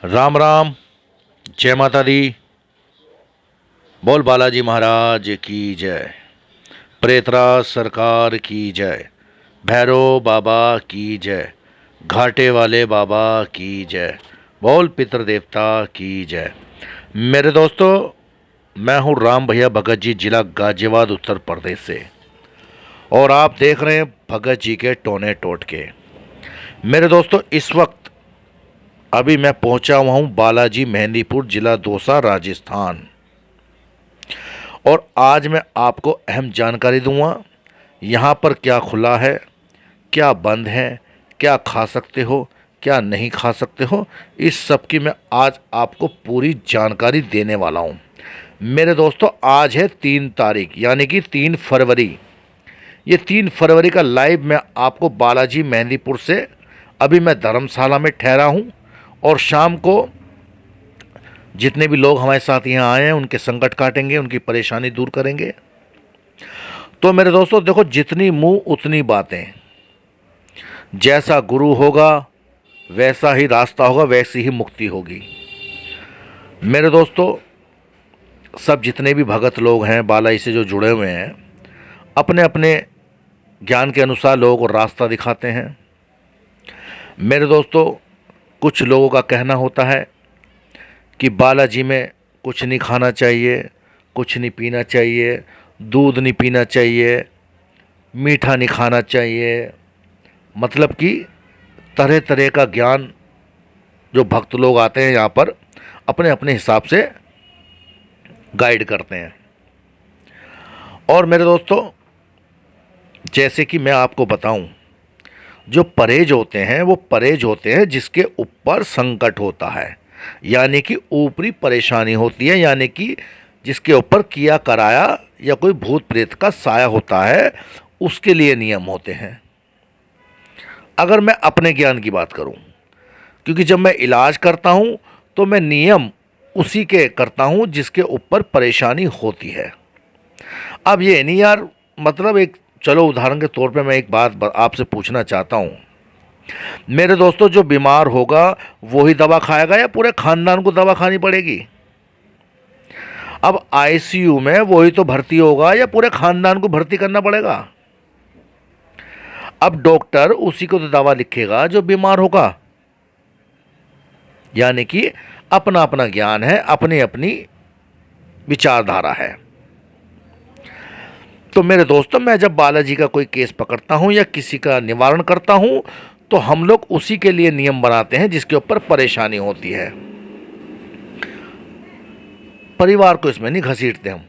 राम राम। जय माता दी। बोल बालाजी महाराज की जय। प्रेतराज सरकार की जय। भैरव बाबा की जय। घाटे वाले बाबा की जय। बोल पितृदेवता की जय। मेरे दोस्तों, मैं हूँ राम भैया भगत जी, जिला गाजियाबाद, उत्तर प्रदेश से। और आप देख रहे हैं भगत जी के टोने टोटके। मेरे दोस्तों, इस वक्त अभी मैं पहुंचा हुआ हूँ बालाजी, मेहंदीपुर, जिला दौसा, राजस्थान। और आज मैं आपको अहम जानकारी दूंगा यहाँ पर क्या खुला है, क्या बंद है, क्या खा सकते हो, क्या नहीं खा सकते हो। इस सब की मैं आज आपको पूरी जानकारी देने वाला हूँ। मेरे दोस्तों, आज है 3 तारीख, यानी कि 3 फरवरी। ये 3 फरवरी का लाइव मैं आपको बालाजी, मेहंदीपुर से, अभी मैं धर्मशाला में ठहरा हूँ। और शाम को जितने भी लोग हमारे साथ यहाँ आए हैं उनके संकट काटेंगे, उनकी परेशानी दूर करेंगे। तो मेरे दोस्तों देखो, जितनी मुंह उतनी बातें। जैसा गुरु होगा वैसा ही रास्ता होगा, वैसी ही मुक्ति होगी। मेरे दोस्तों, सब जितने भी भगत लोग हैं बालाई से जो जुड़े हुए हैं, अपने अपने ज्ञान के अनुसार लोगों को रास्ता दिखाते हैं। मेरे दोस्तों, कुछ लोगों का कहना होता है कि बालाजी में कुछ नहीं खाना चाहिए, कुछ नहीं पीना चाहिए, दूध नहीं पीना चाहिए, मीठा नहीं खाना चाहिए। मतलब कि तरह तरह का ज्ञान जो भक्त लोग आते हैं यहाँ पर अपने अपने हिसाब से गाइड करते हैं। और मेरे दोस्तों, जैसे कि मैं आपको बताऊं, जो परहेज होते हैं वो परहेज होते हैं जिसके ऊपर संकट होता है, यानी कि ऊपरी परेशानी होती है, यानी कि जिसके ऊपर किया कराया या कोई भूत प्रेत का साया होता है, उसके लिए नियम होते हैं। अगर मैं अपने ज्ञान की बात करूं, क्योंकि जब मैं इलाज करता हूं तो मैं नियम उसी के करता हूं जिसके ऊपर परेशानी होती है। अब ये नहीं यार, मतलब एक, चलो उदाहरण के तौर पे मैं एक बात आपसे पूछना चाहता हूं। मेरे दोस्तों, जो बीमार होगा वो ही दवा खाएगा या पूरे खानदान को दवा खानी पड़ेगी? अब आईसीयू में वही तो भर्ती होगा या पूरे खानदान को भर्ती करना पड़ेगा? अब डॉक्टर उसी को तो दवा लिखेगा जो बीमार होगा। यानी कि अपना अपना ज्ञान है, अपनी अपनी विचारधारा है। तो मेरे दोस्तों, मैं जब बालाजी का कोई केस पकड़ता हूं या किसी का निवारण करता हूं तो हम लोग उसी के लिए नियम बनाते हैं जिसके ऊपर परेशानी होती है। परिवार को इसमें नहीं घसीटते हम।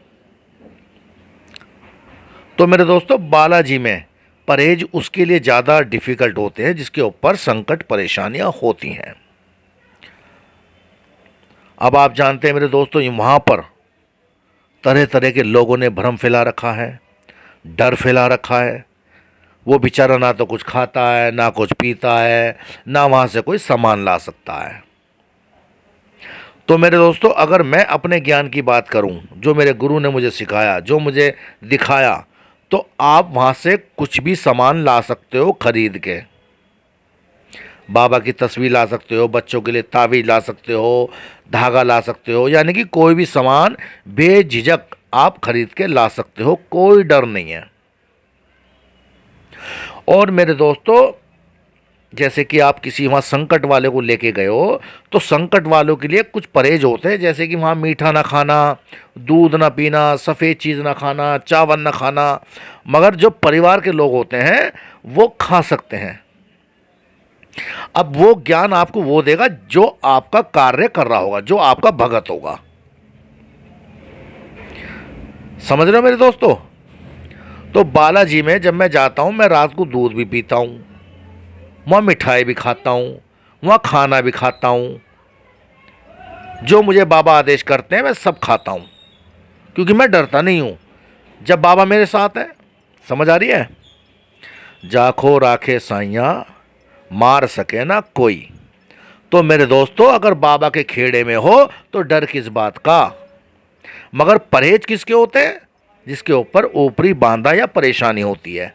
तो मेरे दोस्तों, बालाजी में परहेज उसके लिए ज़्यादा डिफिकल्ट होते हैं जिसके ऊपर संकट परेशानियां होती हैं। अब आप जानते हैं मेरे दोस्तों, वहाँ पर तरह तरह के लोगों ने भ्रम फैला रखा है, डर फैला रखा है। वो बेचारा ना तो कुछ खाता है, ना कुछ पीता है, ना वहाँ से कोई सामान ला सकता है। तो मेरे दोस्तों, अगर मैं अपने ज्ञान की बात करूं, जो मेरे गुरु ने मुझे सिखाया, जो मुझे दिखाया, तो आप वहाँ से कुछ भी सामान ला सकते हो खरीद के। बाबा की तस्वीर ला सकते हो, बच्चों के लिए ताबीज ला सकते हो, धागा ला सकते हो, यानी कि कोई भी सामान बेझिझक आप खरीद के ला सकते हो, कोई डर नहीं है। और मेरे दोस्तों, जैसे कि आप किसी वहाँ संकट वाले को लेके गए हो तो संकट वालों के लिए कुछ परहेज होते हैं, जैसे कि वहाँ मीठा ना खाना, दूध ना पीना, सफ़ेद चीज़ ना खाना, चावल ना खाना। मगर जो परिवार के लोग होते हैं वो खा सकते हैं। अब वो ज्ञान आपको वो देगा जो आपका कार्य कर रहा होगा, जो आपका भगत होगा। समझ रहे हो मेरे दोस्तों? तो बालाजी में जब मैं जाता हूं, मैं रात को दूध भी पीता हूं, वहाँ मिठाई भी खाता हूँ, वहाँ खाना भी खाता हूँ। जो मुझे बाबा आदेश करते हैं मैं सब खाता हूँ, क्योंकि मैं डरता नहीं हूँ जब बाबा मेरे साथ है। समझ आ रही है? जाखो राखे साइया, मार सके ना कोई। तो मेरे दोस्तों, अगर बाबा के खेड़े में हो तो डर किस बात का। मगर परहेज किसके होते हैं? जिसके ऊपर ऊपरी बांधा या परेशानी होती है,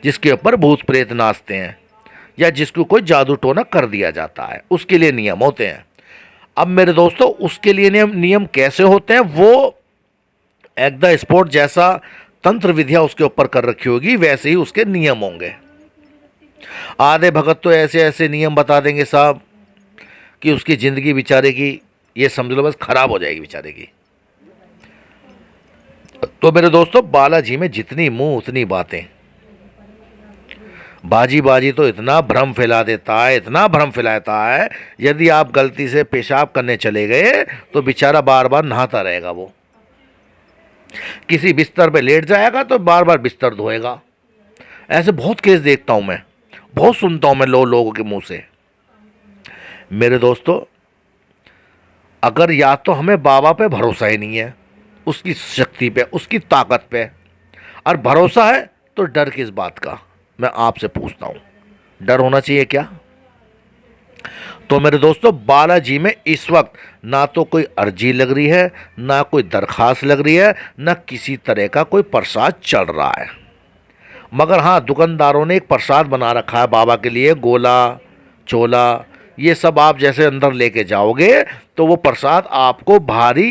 जिसके ऊपर भूत प्रेत नाचते हैं, या जिसको कोई जादू टोना कर दिया जाता है, उसके लिए नियम होते हैं। अब मेरे दोस्तों उसके लिए नियम नियम कैसे होते हैं, वो एट द स्पॉट जैसा तंत्र विद्या उसके ऊपर कर रखी होगी वैसे ही उसके नियम होंगे। आधे भगत तो ऐसे ऐसे नियम बता देंगे साहब कि उसकी ज़िंदगी बेचारे की ये समझ लो बस खराब हो जाएगी बेचारे की। तो मेरे दोस्तों बालाजी में जितनी मुंह उतनी बातें। बाजी बाजी तो इतना भ्रम फैला देता है, इतना भ्रम फैलाता है, यदि आप गलती से पेशाब करने चले गए तो बेचारा बार बार नहाता रहेगा। वो किसी बिस्तर पे लेट जाएगा तो बार बार बिस्तर धोएगा। ऐसे बहुत केस देखता हूं मैं, बहुत सुनता हूं मैं लोगों के मुंह से। मेरे दोस्तों अगर या तो हमें बाबा पे भरोसा ही नहीं है, उसकी शक्ति पे, उसकी ताकत पे, और भरोसा है तो डर किस बात का, मैं आपसे पूछता हूं। डर होना चाहिए क्या? तो मेरे दोस्तों बालाजी में इस वक्त ना तो कोई अर्जी लग रही है, ना कोई दरखास्त लग रही है, ना किसी तरह का कोई प्रसाद चल रहा है। मगर हाँ, दुकानदारों ने एक प्रसाद बना रखा है बाबा के लिए, गोला चोला ये सब आप जैसे अंदर लेके जाओगे तो वो प्रसाद आपको भारी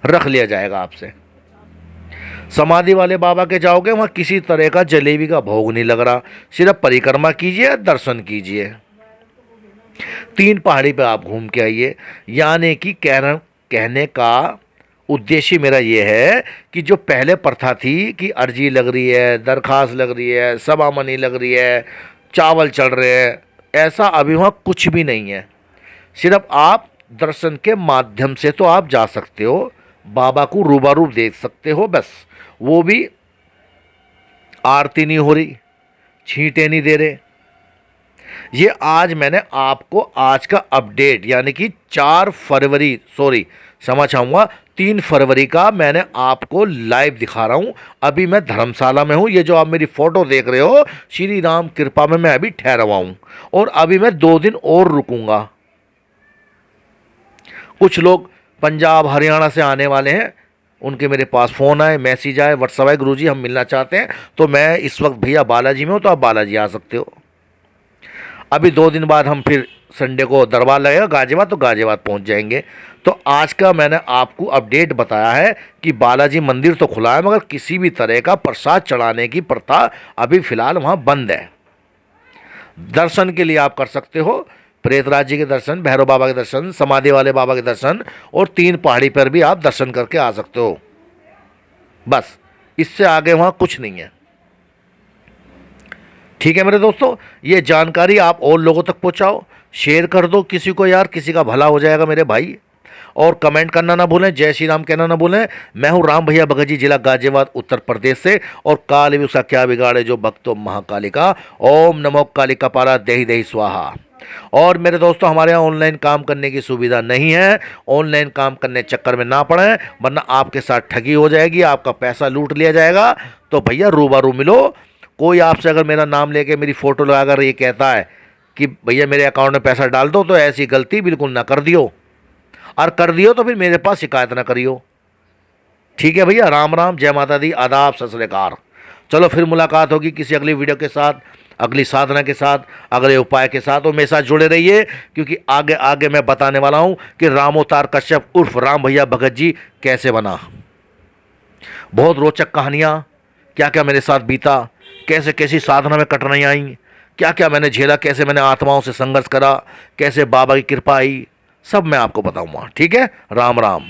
रख लिया जाएगा आपसे। समाधि वाले बाबा के जाओगे वहाँ किसी तरह का जलेबी का भोग नहीं लग रहा, सिर्फ परिक्रमा कीजिए, दर्शन कीजिए, 3 पहाड़ी पे आप घूम के आइए। यानी कि कहने का उद्देश्य मेरा ये है कि जो पहले प्रथा थी कि अर्जी लग रही है, दरखास्त लग रही है, सभामनी लग रही है, चावल चढ़ रहे हैं, ऐसा अभी वहाँ कुछ भी नहीं है। सिर्फ आप दर्शन के माध्यम से तो आप जा सकते हो, बाबा को रूबरू देख सकते हो, बस। वो भी आरती नहीं हो रही, छींटे नहीं दे रहे। ये आज मैंने आपको आज का अपडेट यानी कि 4 फरवरी सॉरी क्षमा चाहूँगा 3 फरवरी का मैंने आपको लाइव दिखा रहा हूँ। अभी मैं धर्मशाला में हूँ, ये जो आप मेरी फ़ोटो देख रहे हो श्री राम कृपा में मैं अभी ठहरा हुआ हूँ, और अभी मैं 2 दिन और रुकूंगा। कुछ लोग पंजाब हरियाणा से आने वाले हैं, उनके मेरे पास फ़ोन आए, मैसेज आए, व्हाट्सएप आए, गुरुजी हम मिलना चाहते हैं। तो मैं इस वक्त भैया बालाजी में हूँ, तो आप बालाजी आ सकते हो। अभी 2 दिन बाद हम फिर संडे को दरबार लगेगा गाजियाबाद, तो गाजियाबाद पहुँच जाएंगे। तो आज का मैंने आपको अपडेट बताया है कि बालाजी मंदिर तो खुला है, मगर किसी भी तरह का प्रसाद चढ़ाने की प्रथा अभी फ़िलहाल वहाँ बंद है। दर्शन के लिए आप कर सकते हो, प्रेतराज जी के दर्शन, भैरव बाबा के दर्शन, समाधि वाले बाबा के दर्शन, और 3 पहाड़ी पर भी आप दर्शन करके आ सकते हो। बस इससे आगे वहाँ कुछ नहीं है। ठीक है मेरे दोस्तों, ये जानकारी आप और लोगों तक पहुँचाओ, शेयर कर दो किसी को यार, किसी का भला हो जाएगा मेरे भाई। और कमेंट करना ना भूलें, जय श्री राम कहना ना भूलें। मैं हूँ राम भैया भगत जी, जिला गाजियाबाद, उत्तर प्रदेश से। और काल भी उसका क्या बिगाड़े जो भक्तों महाकालिका, ओम नमो कालिका पारा देहि देहि स्वाहा। और मेरे दोस्तों हमारे यहाँ ऑनलाइन काम करने की सुविधा नहीं है, ऑनलाइन काम करने चक्कर में ना पड़ें, वरना आपके साथ ठगी हो जाएगी, आपका पैसा लूट लिया जाएगा। तो भैया रूबरू मिलो। कोई आपसे अगर मेरा नाम लेके मेरी फ़ोटो लगाकर ये कहता है कि भैया मेरे अकाउंट में पैसा डाल दो, तो ऐसी गलती बिल्कुल ना कर दियो, और कर दियो तो फिर मेरे पास शिकायत ना करियो। ठीक है भैया, राम राम, जय माता दी, आदाब, सत श्री अकाल। चलो फिर मुलाकात होगी किसी अगली वीडियो के साथ, अगली साधना के साथ, अगले उपाय के साथ। और मेरे साथ जुड़े रहिए, क्योंकि आगे आगे मैं बताने वाला हूँ कि रामोतार कश्यप उर्फ राम भैया भगत जी कैसे बना। बहुत रोचक कहानियाँ, क्या क्या मेरे साथ बीता, कैसे कैसी साधना में कठिनाइयाँ आई, क्या क्या मैंने झेला, कैसे मैंने आत्माओं से संघर्ष करा, कैसे बाबा की कृपा आई, सब मैं आपको बताऊँगा। ठीक है, राम राम।